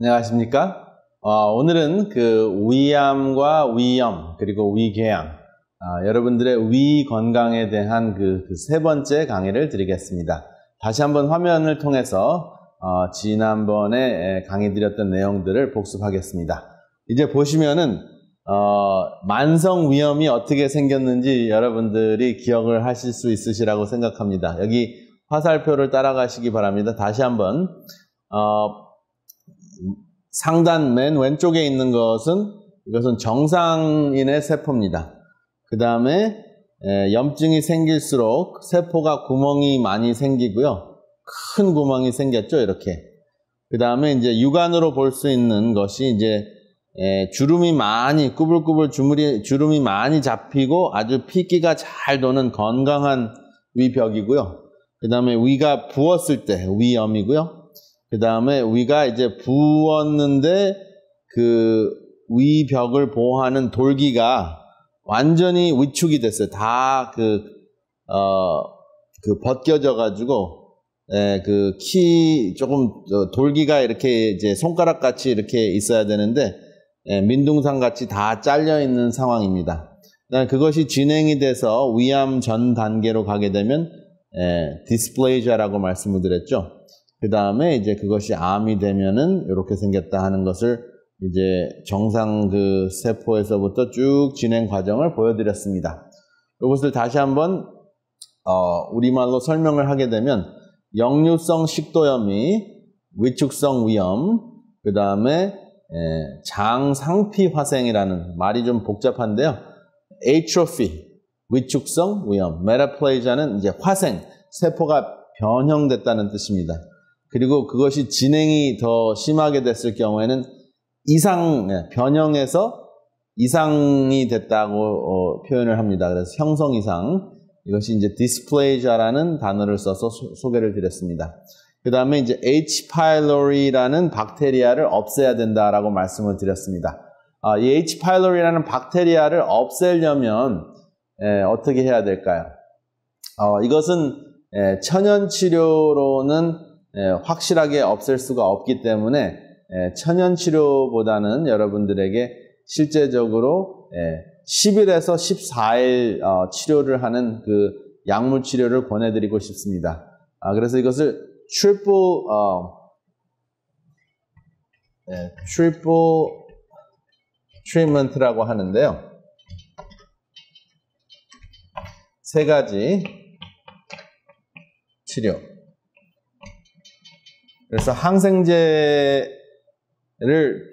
안녕하십니까? 오늘은 그 위암과 위염 그리고 위궤양 여러분들의 위 건강에 대한 그 세 번째 강의를 드리겠습니다. 다시 한번 화면을 통해서 지난번에 강의 드렸던 내용들을 복습하겠습니다. 이제 보시면은 만성 위염이 어떻게 생겼는지 여러분들이 기억을 하실 수 있으시라고 생각합니다. 여기 화살표를 따라가시기 바랍니다. 다시 한번 상단 맨 왼쪽에 있는 이것은 정상인의 세포입니다. 그 다음에 염증이 생길수록 세포가 구멍이 많이 생기고요. 큰 구멍이 생겼죠, 이렇게. 그 다음에 이제 육안으로 볼 수 있는 것이 이제 주름이 많이 꾸불꾸불 주름이 많이 잡히고 아주 피기가 잘 도는 건강한 위벽이고요. 그 다음에 위가 부었을 때 위염이고요. 그 다음에 위가 이제 부었는데 그 위벽을 보호하는 돌기가 완전히 위축이 됐어요. 다 벗겨져 가지고 조금 돌기가 이렇게 이제 손가락 같이 이렇게 있어야 되는데 민둥상 같이 다 잘려 있는 상황입니다. 그것이 진행이 돼서 위암 전 단계로 가게 되면 디스플레이지아라고 말씀을 드렸죠. 그 다음에 이제 그것이 암이 되면은 이렇게 생겼다 하는 것을 이제 정상 그 세포에서부터 쭉 진행 과정을 보여드렸습니다. 이것을 다시 한번 우리말로 설명을 하게 되면 역류성 식도염이 위축성 위염, 그 다음에 장상피 화생이라는 말이 좀 복잡한데요. atrophy 위축성 위염, 메타플레이지아는 이제 화생, 세포가 변형됐다는 뜻입니다. 그리고 그것이 진행이 더 심하게 됐을 경우에는 변형해서 이상이 됐다고 표현을 합니다. 그래서 형성 이상, 이것이 이제 디스플레이지아라는 단어를 써서 소개를 드렸습니다. 그 다음에 이제 H. pylori라는 박테리아를 없애야 된다라고 말씀을 드렸습니다. 이 H. pylori라는 박테리아를 없애려면 어떻게 해야 될까요? 이것은 천연 치료로는 확실하게 없앨 수가 없기 때문에 천연 치료보다는 여러분들에게 실제적으로 10일에서 14일 치료를 하는 그 약물 치료를 권해드리고 싶습니다. 그래서 이것을 트리플 트리트먼트라고 하는데요. 세 가지 치료. 그래서 항생제를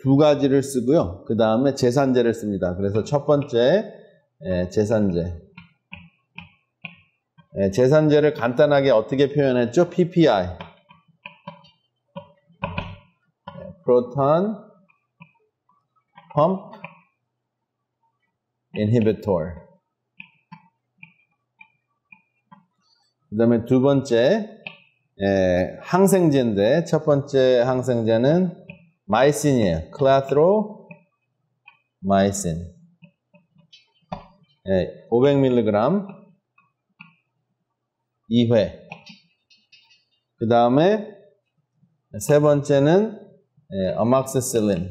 두 가지를 쓰고요. 그 다음에 제산제를 씁니다. 그래서 첫 번째 제산제. 제산제를 간단하게 어떻게 표현했죠? PPI. Proton Pump Inhibitor. 그 다음에 두 번째 항생제인데 첫 번째 항생제는 마이신이에요. 클라트로마이신 500mg 2회. 그 다음에 세 번째는 아목시실린,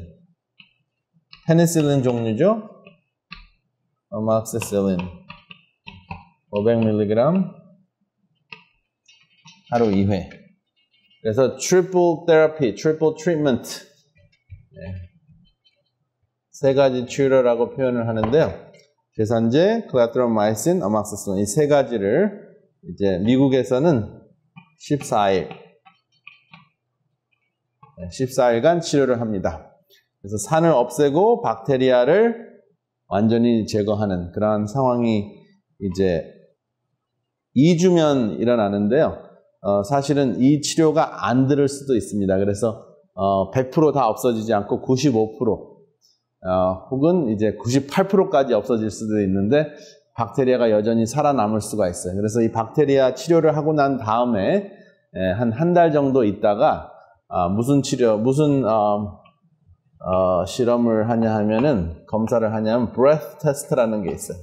페니실린 종류죠. 아목시실린 500mg 하루 2회. 그래서 트리플 테라피, 트리플 트리트먼트 세 가지 치료라고 표현을 하는데요. 제산제, 클라트로마이신, 아목시실린 이 세 가지를 이제 미국에서는 14일간 치료를 합니다. 그래서 산을 없애고 박테리아를 완전히 제거하는 그러한 상황이 이제 2주면 일어나는데요. 사실은 이 치료가 안 들을 수도 있습니다. 그래서 100% 다 없어지지 않고 95% 혹은 이제 98%까지 없어질 수도 있는데 박테리아가 여전히 살아남을 수가 있어요. 그래서 이 박테리아 치료를 하고 난 다음에 한 달 정도 있다가 무슨 실험을 하냐 하면은 검사를 하냐면 breath test라는 게 있어요.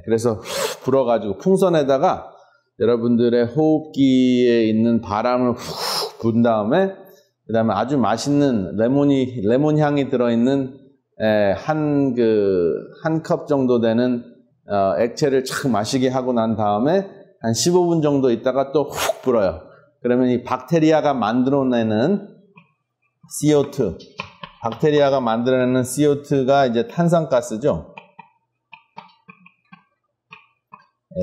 그래서 불어가지고 풍선에다가 여러분들의 호흡기에 있는 바람을 훅 부은 다음에 그 다음에 아주 맛있는 레몬 향이 들어있는 한 컵 정도 되는 액체를 착 마시게 하고 난 다음에 한 15분 정도 있다가 또 훅 불어요. 그러면 이 박테리아가 만들어내는 CO2, 박테리아가 만들어내는 CO2가 이제 탄산가스죠.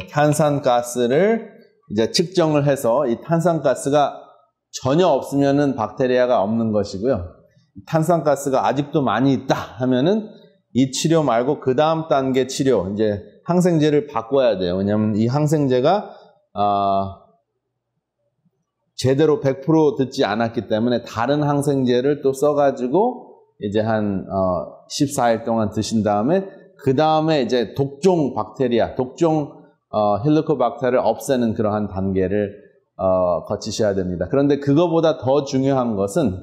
탄산가스를 이제 측정을 해서 이 탄산가스가 전혀 없으면은 박테리아가 없는 것이고요. 탄산가스가 아직도 많이 있다 하면은 이 치료 말고 그 다음 단계 치료, 이제 항생제를 바꿔야 돼요. 왜냐하면 이 항생제가 제대로 100% 듣지 않았기 때문에 다른 항생제를 또 써가지고 이제 한 14일 동안 드신 다음에 그 다음에 이제 독종 박테리아, 독종 헬리코박터를 없애는 그러한 단계를 거치셔야 됩니다. 그런데 그거보다 더 중요한 것은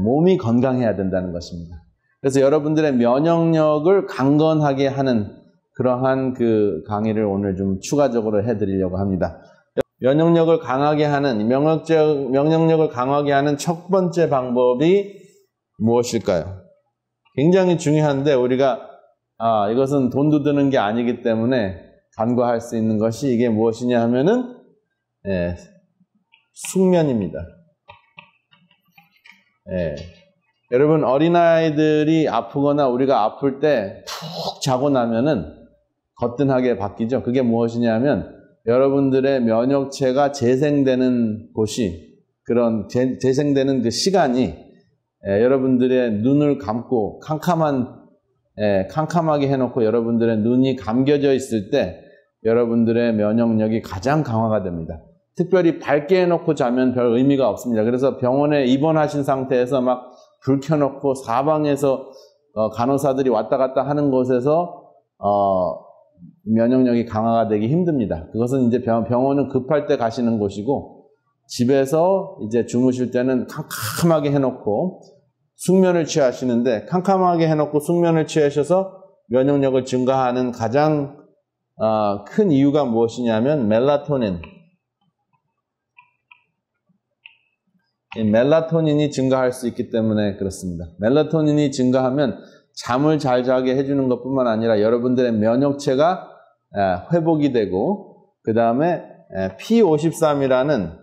몸이 건강해야 된다는 것입니다. 그래서 여러분들의 면역력을 강건하게 하는 그러한 그 강의를 오늘 좀 추가적으로 해드리려고 합니다. 면역력을 강하게 하는, 면역력을 강하게 하는 첫 번째 방법이 무엇일까요? 굉장히 중요한데 우리가 이것은 돈도 드는 게 아니기 때문에 간과할 수 있는 것이 이게 무엇이냐 하면은 숙면입니다. 여러분 어린아이들이 아프거나 우리가 아플 때 푹 자고 나면은 거뜬하게 바뀌죠. 그게 무엇이냐면 여러분들의 면역체가 재생되는 곳이 그런 재생되는 그 시간이 여러분들의 눈을 감고 캄캄하게 해놓고 여러분들의 눈이 감겨져 있을 때 여러분들의 면역력이 가장 강화가 됩니다. 특별히 밝게 해놓고 자면 별 의미가 없습니다. 그래서 병원에 입원하신 상태에서 막 불 켜놓고 사방에서 간호사들이 왔다 갔다 하는 곳에서 면역력이 강화가 되기 힘듭니다. 그것은 이제 병원은 급할 때 가시는 곳이고 집에서 이제 주무실 때는 캄캄하게 해놓고 숙면을 취하시는데 캄캄하게 해놓고 숙면을 취하셔서 면역력을 증가하는 가장 큰 이유가 무엇이냐면 멜라토닌. 이 멜라토닌이 증가할 수 있기 때문에 그렇습니다. 멜라토닌이 증가하면 잠을 잘 자게 해주는 것뿐만 아니라 여러분들의 면역체가 회복이 되고 그 다음에 P53이라는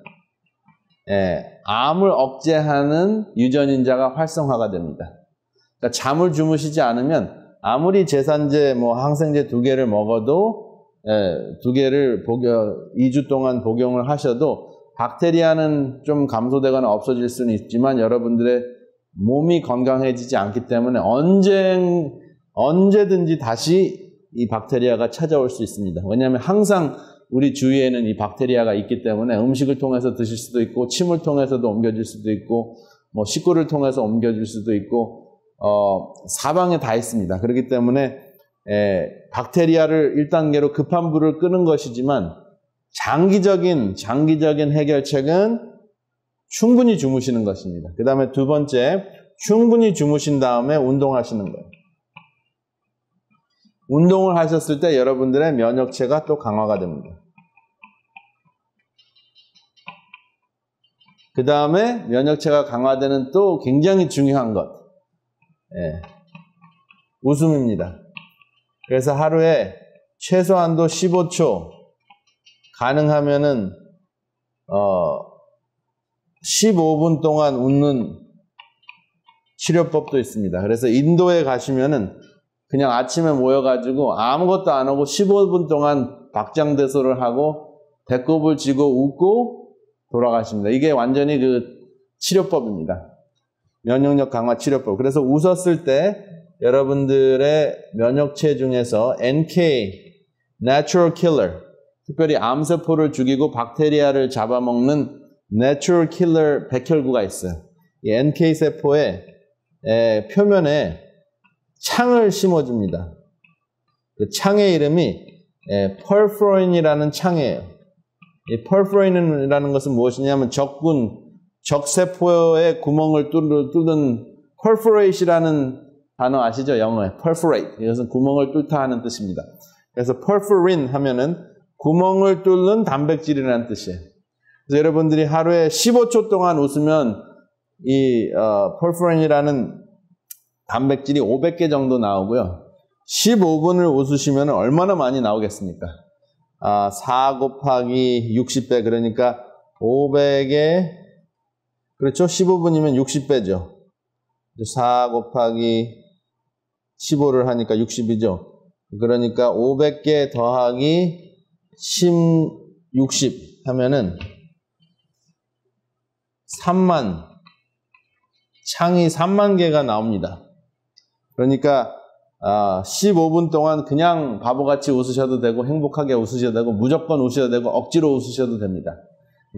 암을 억제하는 유전인자가 활성화가 됩니다. 그러니까 잠을 주무시지 않으면 아무리 제산제, 항생제 2개를 먹어도 2개를 2주 동안 복용을 하셔도 박테리아는 좀 감소되거나 없어질 수는 있지만 여러분들의 몸이 건강해지지 않기 때문에 언제든지 다시 이 박테리아가 찾아올 수 있습니다. 왜냐하면 항상 우리 주위에는 이 박테리아가 있기 때문에 음식을 통해서 드실 수도 있고 침을 통해서도 옮겨질 수도 있고 식구를 통해서 옮겨질 수도 있고 사방에 다 있습니다. 그렇기 때문에 박테리아를 1단계로 급한 불을 끄는 것이지만 장기적인 해결책은 충분히 주무시는 것입니다. 그 다음에 두 번째, 충분히 주무신 다음에 운동하시는 거예요. 운동을 하셨을 때 여러분들의 면역체가 또 강화가 됩니다. 그 다음에 면역체가 강화되는 또 굉장히 중요한 것, 웃음입니다. 그래서 하루에 최소한도 15초, 가능하면은 15분 동안 웃는 치료법도 있습니다. 그래서 인도에 가시면은 그냥 아침에 모여가지고 아무것도 안 하고 15분 동안 박장대소를 하고 배꼽을 쥐고 웃고 돌아가십니다. 이게 완전히 그 치료법입니다. 면역력 강화 치료법. 그래서 웃었을 때 여러분들의 면역체 중에서 NK, Natural Killer, 특별히 암세포를 죽이고 박테리아를 잡아먹는 Natural Killer 백혈구가 있어요. 이 NK세포의 표면에 창을 심어줍니다. 그 창의 이름이 펄포린이라는 창이에요. 이 펄포린이라는 것은 무엇이냐면 적세포의 구멍을 뚫는 perforate이라는 단어 아시죠? 영어에 perforate. 이것은 구멍을 뚫다 하는 뜻입니다. 그래서 perforin 하면은 구멍을 뚫는 단백질이라는 뜻이에요. 그래서 여러분들이 하루에 15초 동안 웃으면 이 폴포린이라는 단백질이 500개 정도 나오고요. 15분을 웃으시면 얼마나 많이 나오겠습니까? 4 곱하기 60배, 그러니까 500에, 그렇죠? 15분이면 60배죠. 4 곱하기 15를 하니까 60이죠. 그러니까 500개 더하기 60 하면은 창이 3만 개가 나옵니다. 그러니까 15분 동안 그냥 바보같이 웃으셔도 되고 행복하게 웃으셔도 되고 무조건 웃으셔도 되고 억지로 웃으셔도 됩니다.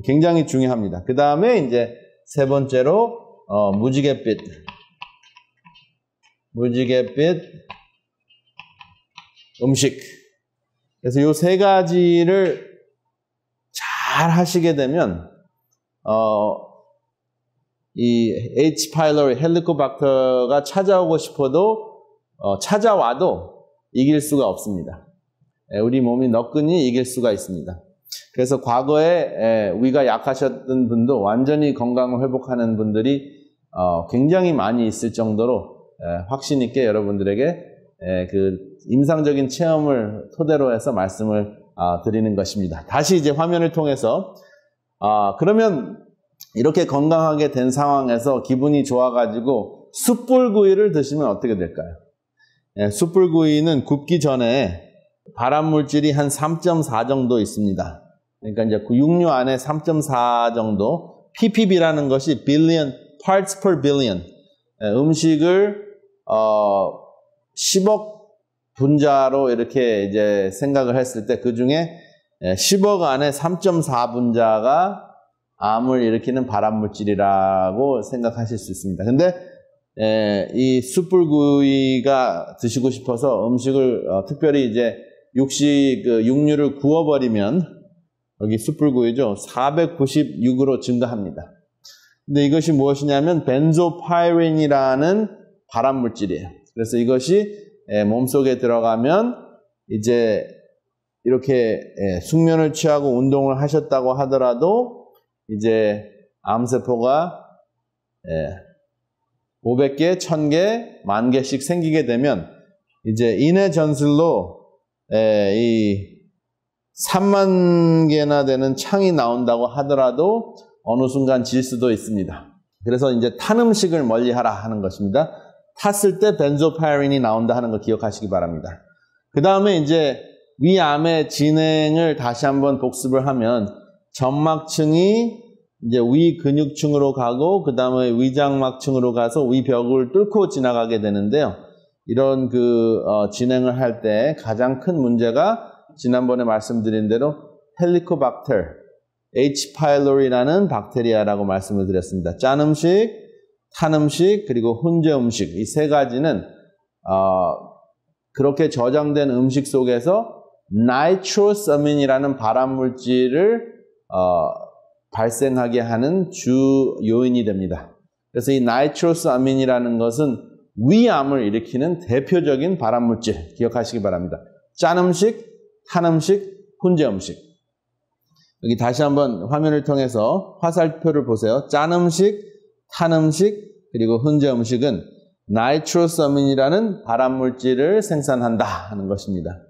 굉장히 중요합니다. 그 다음에 이제 세 번째로 무지갯빛 음식. 그래서 요 세 가지를 잘 하시게 되면 이 H. pylori 헬리코박터가 찾아오고 싶어도 찾아와도 이길 수가 없습니다. 우리 몸이 너끈히 이길 수가 있습니다. 그래서 과거에 위가 약하셨던 분도 완전히 건강을 회복하는 분들이 굉장히 많이 있을 정도로 확신 있게 여러분들에게 그 임상적인 체험을 토대로 해서 말씀을 드리는 것입니다. 다시 이제 화면을 통해서 그러면 이렇게 건강하게 된 상황에서 기분이 좋아가지고 숯불구이를 드시면 어떻게 될까요? 숯불구이는 굽기 전에 발암물질이 한 3.4 정도 있습니다. 그러니까 이제 그 육류 안에 3.4 정도, ppb라는 것이 billion parts per billion, 음식을 10억 분자로 이렇게 이제 생각을 했을 때 그 중에 10억 안에 3.4 분자가 암을 일으키는 발암물질이라고 생각하실 수 있습니다. 근데 이 숯불구이가 드시고 싶어서 음식을 특별히 이제 육류를 구워버리면 여기 숯불구이죠. 496으로 증가합니다. 근데 이것이 무엇이냐면 벤조파이린이라는 발암물질이에요. 그래서 이것이 몸속에 들어가면 이제 이렇게 숙면을 취하고 운동을 하셨다고 하더라도 이제 암세포가 500개, 1000개, 10,000개씩 생기게 되면 이제 인해 전술로 이 3만 개나 되는 창이 나온다고 하더라도 어느 순간 질 수도 있습니다. 그래서 이제 탄 음식을 멀리하라 하는 것입니다. 탔을 때 벤조파이린이 나온다 하는 거 기억하시기 바랍니다. 그 다음에 이제 위암의 진행을 다시 한번 복습을 하면 점막층이 이제 위 근육층으로 가고 그 다음에 위장막층으로 가서 위벽을 뚫고 지나가게 되는데요. 이런 진행을 할 때 가장 큰 문제가 지난번에 말씀드린 대로 헬리코박터 H. pylori라는 박테리아라고 말씀을 드렸습니다. 짠 음식, 탄 음식, 그리고 훈제 음식, 이 세 가지는 그렇게 저장된 음식 속에서 나이트로사민이라는 발암물질을 발생하게 하는 주 요인이 됩니다. 그래서 이 나이트로사민이라는 것은 위암을 일으키는 대표적인 발암물질 기억하시기 바랍니다. 짠 음식, 탄 음식, 훈제 음식. 여기 다시 한번 화면을 통해서 화살표를 보세요. 짠 음식, 탄 음식, 그리고 훈제 음식은 나이트로사민이라는 발암물질을 생산한다 하는 것입니다.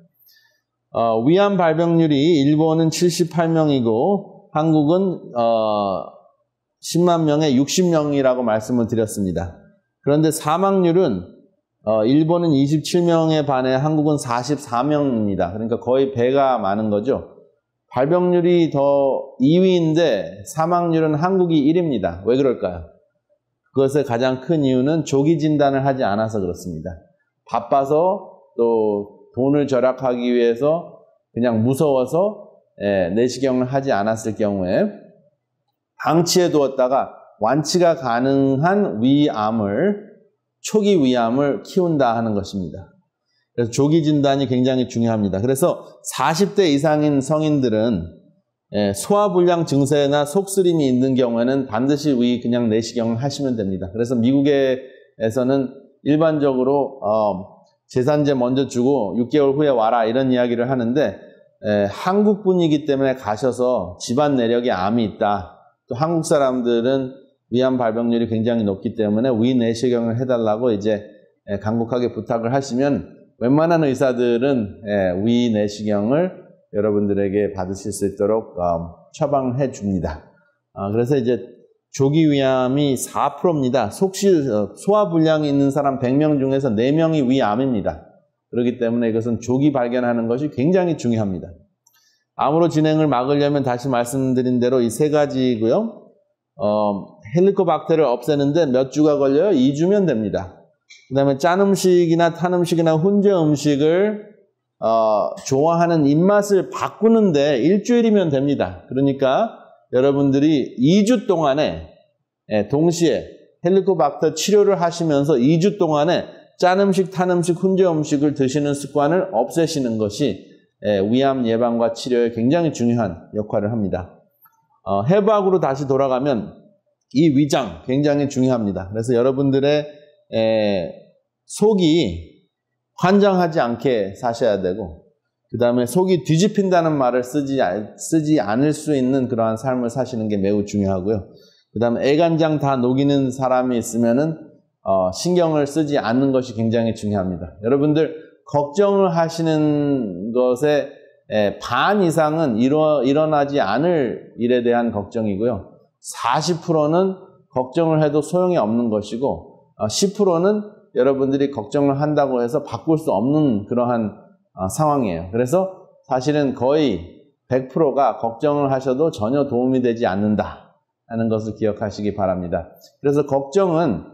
위암 발병률이 일본은 78명이고 한국은 10만 명에 60명이라고 말씀을 드렸습니다. 그런데 사망률은 일본은 27명에 반해 한국은 44명입니다. 그러니까 거의 배가 많은 거죠. 발병률이 더 2위인데 사망률은 한국이 1위입니다. 왜 그럴까요? 그것의 가장 큰 이유는 조기 진단을 하지 않아서 그렇습니다. 바빠서 또 돈을 절약하기 위해서 그냥 무서워서 내시경을 하지 않았을 경우에 방치해 두었다가 완치가 가능한 초기 위암을 키운다 하는 것입니다. 그래서 조기 진단이 굉장히 중요합니다. 그래서 40대 이상인 성인들은 소화불량 증세나 속쓰림이 있는 경우에는 반드시 그냥 내시경을 하시면 됩니다. 그래서 미국에서는 일반적으로 제산제 먼저 주고 6개월 후에 와라 이런 이야기를 하는데 한국 분이기 때문에 가셔서 집안 내력에 암이 있다. 또 한국 사람들은 위암 발병률이 굉장히 높기 때문에 위 내시경을 해달라고 이제 간곡하게 부탁을 하시면 웬만한 의사들은 위 내시경을 여러분들에게 받으실 수 있도록 처방해 줍니다. 그래서 이제 조기 위암이 4%입니다. 소화불량이 있는 사람 100명 중에서 4명이 위암입니다. 그렇기 때문에 이것은 조기 발견하는 것이 굉장히 중요합니다. 암으로 진행을 막으려면 다시 말씀드린 대로 이 세 가지고요. 헬리코박테를 없애는데 몇 주가 걸려요? 2주면 됩니다. 그 다음에 짠 음식이나 탄 음식이나 훈제 음식을 좋아하는 입맛을 바꾸는데 일주일이면 됩니다. 그러니까 여러분들이 2주 동안에 동시에 헬리코박터 치료를 하시면서 2주 동안에 짠 음식, 탄 음식, 훈제 음식을 드시는 습관을 없애시는 것이 위암 예방과 치료에 굉장히 중요한 역할을 합니다. 해부학으로 다시 돌아가면 이 위장 굉장히 중요합니다. 그래서 여러분들의 속이 환장하지 않게 사셔야 되고 그 다음에 속이 뒤집힌다는 말을 쓰지 않을 수 있는 그러한 삶을 사시는 게 매우 중요하고요. 그 다음에 애간장 다 녹이는 사람이 있으면은 신경을 쓰지 않는 것이 굉장히 중요합니다. 여러분들 걱정을 하시는 것의 반 이상은 일어나지 않을 일에 대한 걱정이고요. 40%는 걱정을 해도 소용이 없는 것이고 10%는 여러분들이 걱정을 한다고 해서 바꿀 수 없는 그러한 상황이에요. 그래서 사실은 거의 100%가 걱정을 하셔도 전혀 도움이 되지 않는다 하는 것을 기억하시기 바랍니다. 그래서 걱정은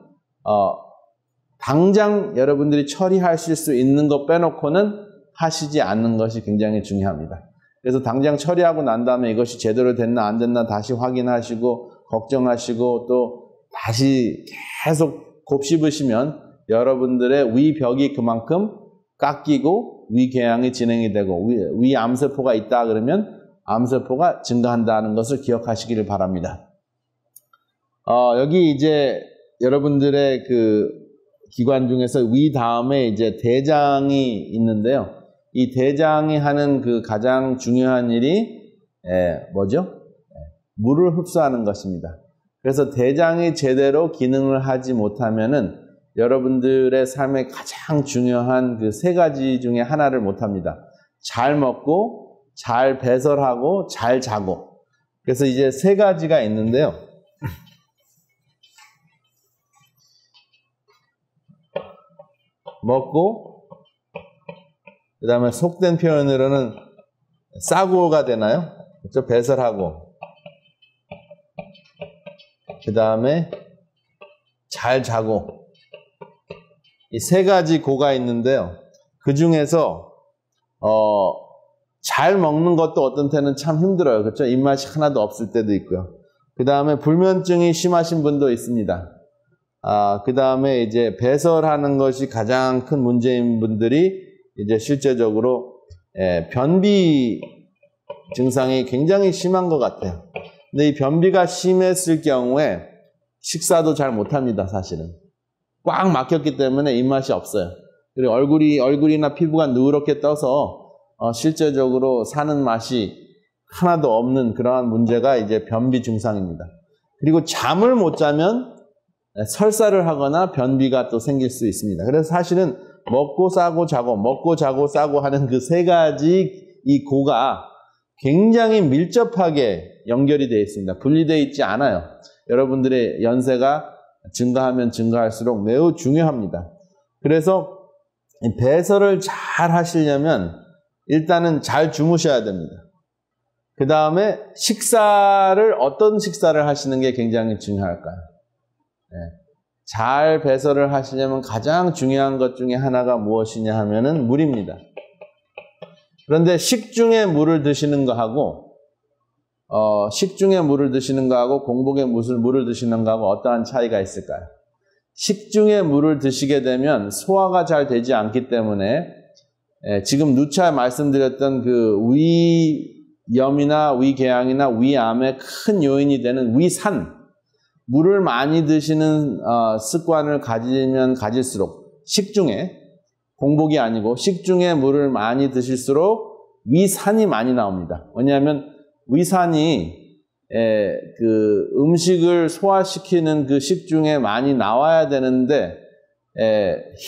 당장 여러분들이 처리하실 수 있는 것 빼놓고는 하시지 않는 것이 굉장히 중요합니다. 그래서 당장 처리하고 난 다음에 이것이 제대로 됐나 안 됐나 다시 확인하시고 걱정하시고 또 다시 계속 곱씹으시면 여러분들의 위벽이 그만큼 깎이고 위궤양이 진행이 되고 위 암세포가 있다 그러면 암세포가 증가한다는 것을 기억하시기를 바랍니다. 여기 이제 여러분들의 그 기관 중에서 위 다음에 이제 대장이 있는데요. 이 대장이 하는 그 가장 중요한 일이 뭐죠? 물을 흡수하는 것입니다. 그래서 대장이 제대로 기능을 하지 못하면은 여러분들의 삶의 가장 중요한 그 세 가지 중에 하나를 못합니다. 잘 먹고, 잘 배설하고, 잘 자고. 그래서 이제 세 가지가 있는데요. 먹고, 그 다음에 속된 표현으로는 싸고가 되나요? 그렇죠? 배설하고. 그 다음에 잘 자고. 이 세 가지 고가 있는데요. 그 중에서 잘 먹는 것도 어떤 때는 참 힘들어요. 그렇죠? 입맛이 하나도 없을 때도 있고요. 그 다음에 불면증이 심하신 분도 있습니다. 그 다음에 이제 배설하는 것이 가장 큰 문제인 분들이 이제 실제적으로 변비 증상이 굉장히 심한 것 같아요. 근데 이 변비가 심했을 경우에 식사도 잘 못합니다, 사실은. 꽉 막혔기 때문에 입맛이 없어요. 그리고 얼굴이나 피부가 누렇게 떠서 실제적으로 사는 맛이 하나도 없는 그러한 문제가 이제 변비 증상입니다. 그리고 잠을 못 자면 설사를 하거나 변비가 또 생길 수 있습니다. 그래서 사실은 먹고 싸고 자고 먹고 자고 싸고 하는 그 세 가지 이 고가 굉장히 밀접하게 연결이 되어 있습니다. 분리되어 있지 않아요. 여러분들의 연세가 증가하면 증가할수록 매우 중요합니다. 그래서 배설을 잘 하시려면 일단은 잘 주무셔야 됩니다. 그 다음에 어떤 식사를 하시는 게 굉장히 중요할까요? 잘 배설을 하시려면 가장 중요한 것 중에 하나가 무엇이냐 하면은 물입니다. 그런데 식중에 물을 드시는 거하고 공복에 물을 드시는 거하고 어떠한 차이가 있을까요? 식중에 물을 드시게 되면 소화가 잘 되지 않기 때문에 지금 누차 말씀드렸던 그 위염이나 위궤양이나 위암의 큰 요인이 되는 위산, 물을 많이 드시는 습관을 가지면 가질수록 식중에, 공복이 아니고 식중에 물을 많이 드실수록 위산이 많이 나옵니다. 왜냐하면 위산이 그 음식을 소화시키는 그 식중에 많이 나와야 되는데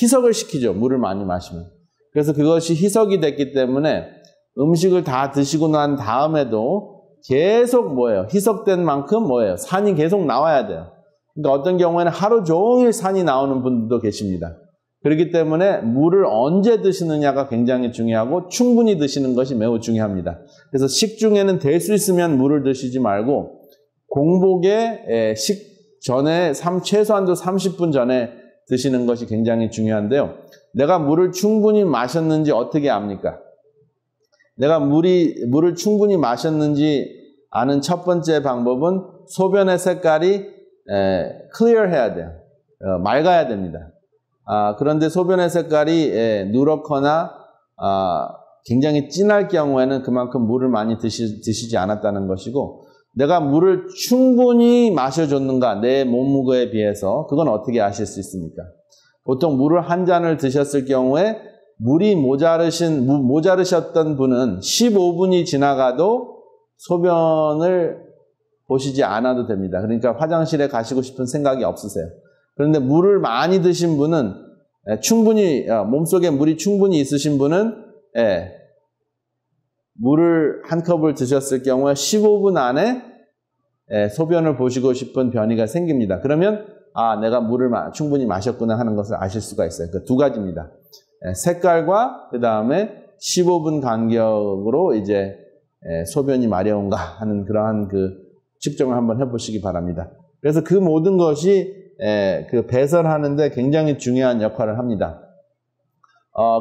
희석을 시키죠. 물을 많이 마시면. 그래서 그것이 희석이 됐기 때문에 음식을 다 드시고 난 다음에도 계속 뭐예요? 희석된 만큼 뭐예요? 산이 계속 나와야 돼요. 그러니까 어떤 경우에는 하루 종일 산이 나오는 분들도 계십니다. 그렇기 때문에 물을 언제 드시느냐가 굉장히 중요하고 충분히 드시는 것이 매우 중요합니다. 그래서 식중에는 될 수 있으면 물을 드시지 말고 공복에 식전에 최소한도 30분 전에 드시는 것이 굉장히 중요한데요. 내가 물을 충분히 마셨는지 어떻게 압니까? 내가 물을 충분히 마셨는지 아는 첫 번째 방법은 소변의 색깔이 클리어 해야 돼요. 맑아야 됩니다. 그런데 소변의 색깔이 누렇거나 굉장히 진할 경우에는 그만큼 물을 많이 드시지 않았다는 것이고, 내가 물을 충분히 마셔줬는가 내 몸무게에 비해서, 그건 어떻게 아실 수 있습니까? 보통 물을 한 잔을 드셨을 경우에 물이 모자르셨던 분은 15분이 지나가도 소변을 보시지 않아도 됩니다. 그러니까 화장실에 가시고 싶은 생각이 없으세요. 그런데 물을 많이 드신 분은 충분히 몸속에 물이 충분히 있으신 분은 물을 한 컵을 드셨을 경우에 15분 안에 소변을 보시고 싶은 변이가 생깁니다. 그러면 내가 물을 충분히 마셨구나 하는 것을 아실 수가 있어요. 그 두 가지입니다. 색깔과 그 다음에 15분 간격으로 이제 소변이 마려운가 하는 그러한 그 측정을 한번 해보시기 바랍니다. 그래서 그 모든 것이 그 배설하는데 굉장히 중요한 역할을 합니다.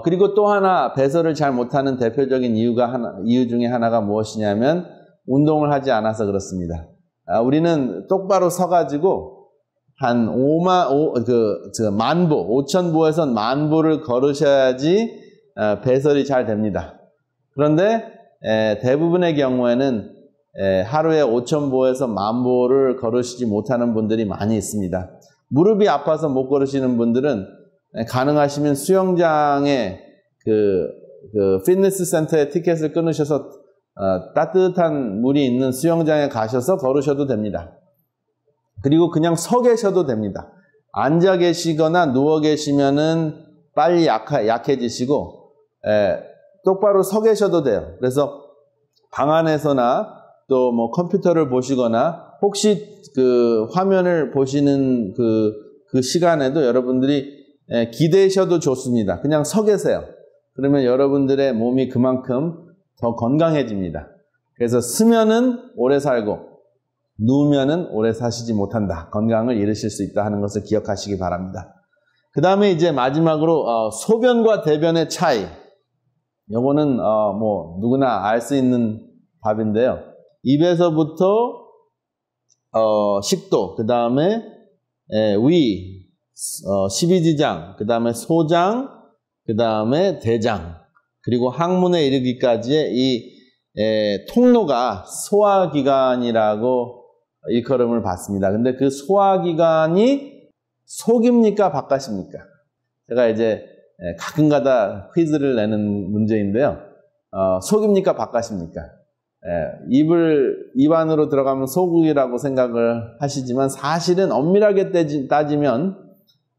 그리고 또 하나 배설을 잘 못하는 대표적인 이유 중에 하나가 무엇이냐면 운동을 하지 않아서 그렇습니다. 우리는 똑바로 서가지고 한 5,000보에서 10,000보를 걸으셔야지 배설이 잘 됩니다. 그런데 대부분의 경우에는 하루에 5,000보에서 10,000보를 걸으시지 못하는 분들이 많이 있습니다. 무릎이 아파서 못 걸으시는 분들은 가능하시면 수영장에 그 피트니스 센터에 티켓을 끊으셔서 따뜻한 물이 있는 수영장에 가셔서 걸으셔도 됩니다. 그리고 그냥 서 계셔도 됩니다. 앉아 계시거나 누워 계시면은 빨리 약해지시고 똑바로 서 계셔도 돼요. 그래서 방 안에서나 또 뭐 컴퓨터를 보시거나 혹시 그 화면을 보시는 그 시간에도 여러분들이 기대셔도 좋습니다. 그냥 서 계세요. 그러면 여러분들의 몸이 그만큼 더 건강해집니다. 그래서 쓰면은 오래 살고 누우면은 오래 사시지 못한다. 건강을 잃으실 수 있다 하는 것을 기억하시기 바랍니다. 그 다음에 이제 마지막으로 소변과 대변의 차이. 요거는 뭐 누구나 알 수 있는 답인데요. 입에서부터 식도, 그 다음에 위, 십이지장, 그 다음에 소장, 그 다음에 대장, 그리고 항문에 이르기까지의 이 통로가 소화기관이라고 일컬음을 받습니다. 근데 그 소화기관이 속입니까 바깥입니까? 제가 이제 가끔가다 퀴즈를 내는 문제인데요. 속입니까 바깥입니까? 입 안으로 들어가면 속이라고 생각을 하시지만 사실은 엄밀하게 따지면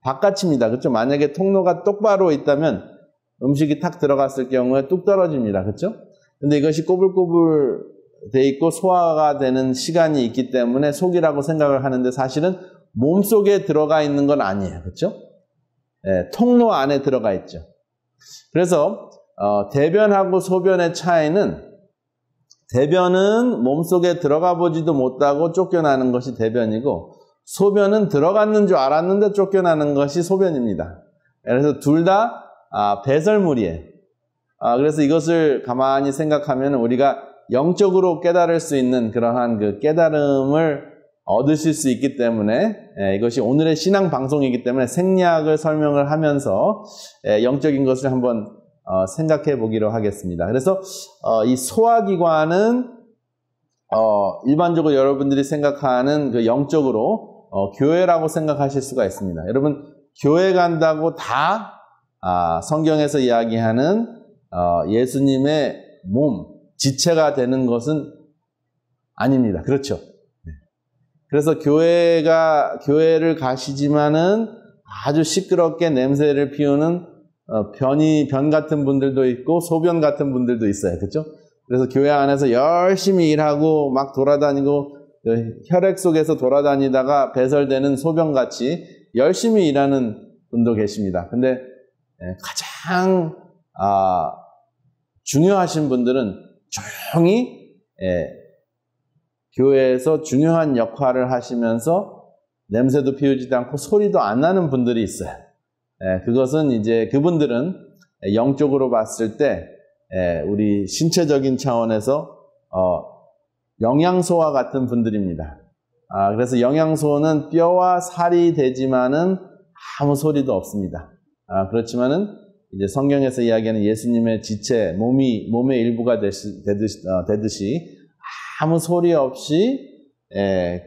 바깥입니다. 그렇죠? 만약에 통로가 똑바로 있다면 음식이 탁 들어갔을 경우에 뚝 떨어집니다. 그렇죠? 근데 이것이 꼬불꼬불 돼 있고 소화가 되는 시간이 있기 때문에 속이라고 생각을 하는데 사실은 몸속에 들어가 있는 건 아니에요. 그렇죠? 통로 안에 들어가 있죠. 그래서 대변하고 소변의 차이는, 대변은 몸속에 들어가 보지도 못하고 쫓겨나는 것이 대변이고, 소변은 들어갔는 줄 알았는데 쫓겨나는 것이 소변입니다. 그래서 둘 다 배설물이에요. 그래서 이것을 가만히 생각하면 우리가 영적으로 깨달을 수 있는 그러한 그 깨달음을 얻으실 수 있기 때문에, 이것이 오늘의 신앙 방송이기 때문에 생략을 설명을 하면서 영적인 것을 한번 생각해 보기로 하겠습니다. 그래서 이 소화기관은 일반적으로 여러분들이 생각하는 그 영적으로 교회라고 생각하실 수가 있습니다. 여러분, 교회 간다고 다 성경에서 이야기하는 예수님의 몸, 지체가 되는 것은 아닙니다. 그렇죠? 그래서 교회를 가시지만은 아주 시끄럽게 냄새를 피우는 변 같은 분들도 있고 소변 같은 분들도 있어요. 그렇죠? 그래서 교회 안에서 열심히 일하고 막 돌아다니고 혈액 속에서 돌아다니다가 배설되는 소변같이 열심히 일하는 분도 계십니다. 근데 가장 중요하신 분들은 조용히 교회에서 중요한 역할을 하시면서 냄새도 피우지도 않고 소리도 안 나는 분들이 있어요. 그것은 이제 그분들은 영적으로 봤을 때 우리 신체적인 차원에서 영양소와 같은 분들입니다. 그래서 영양소는 뼈와 살이 되지만은 아무 소리도 없습니다. 그렇지만은 이제 성경에서 이야기하는 예수님의 지체, 몸의 일부가 되듯이 아무 소리 없이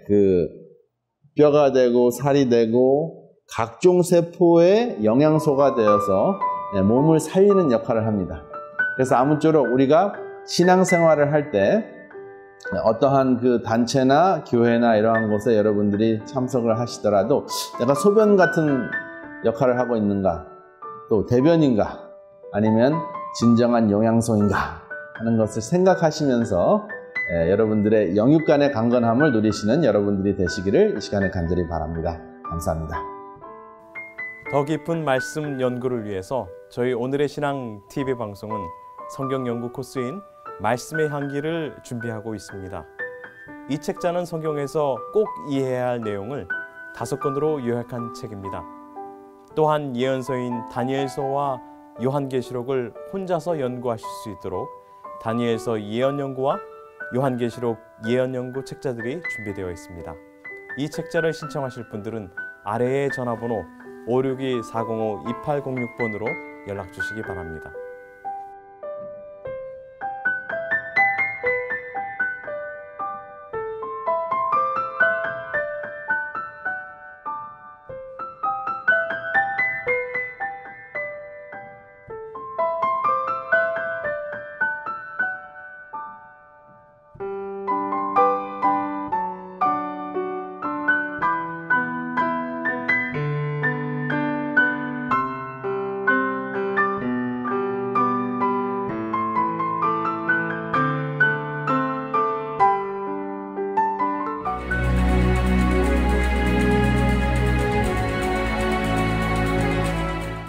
그 뼈가 되고 살이 되고 각종 세포의 영양소가 되어서 몸을 살리는 역할을 합니다. 그래서 아무쪼록 우리가 신앙생활을 할 때 어떠한 그 단체나 교회나 이러한 곳에 여러분들이 참석을 하시더라도 내가 소변 같은 역할을 하고 있는가, 또 대변인가, 아니면 진정한 영양소인가 하는 것을 생각하시면서 여러분들의 영육 간의 강건함을 누리시는 여러분들이 되시기를 이 시간에 간절히 바랍니다. 감사합니다. 더 깊은 말씀 연구를 위해서 저희 오늘의 신앙 TV 방송은 성경 연구 코스인 말씀의 향기를 준비하고 있습니다. 이 책자는 성경에서 꼭 이해해야 할 내용을 5권으로 요약한 책입니다. 또한 예언서인 다니엘서와 요한계시록을 혼자서 연구하실 수 있도록 다니엘서 예언연구와 요한계시록 예언연구 책자들이 준비되어 있습니다. 이 책자를 신청하실 분들은 아래의 전화번호 562-405-2806번으로 연락 주시기 바랍니다.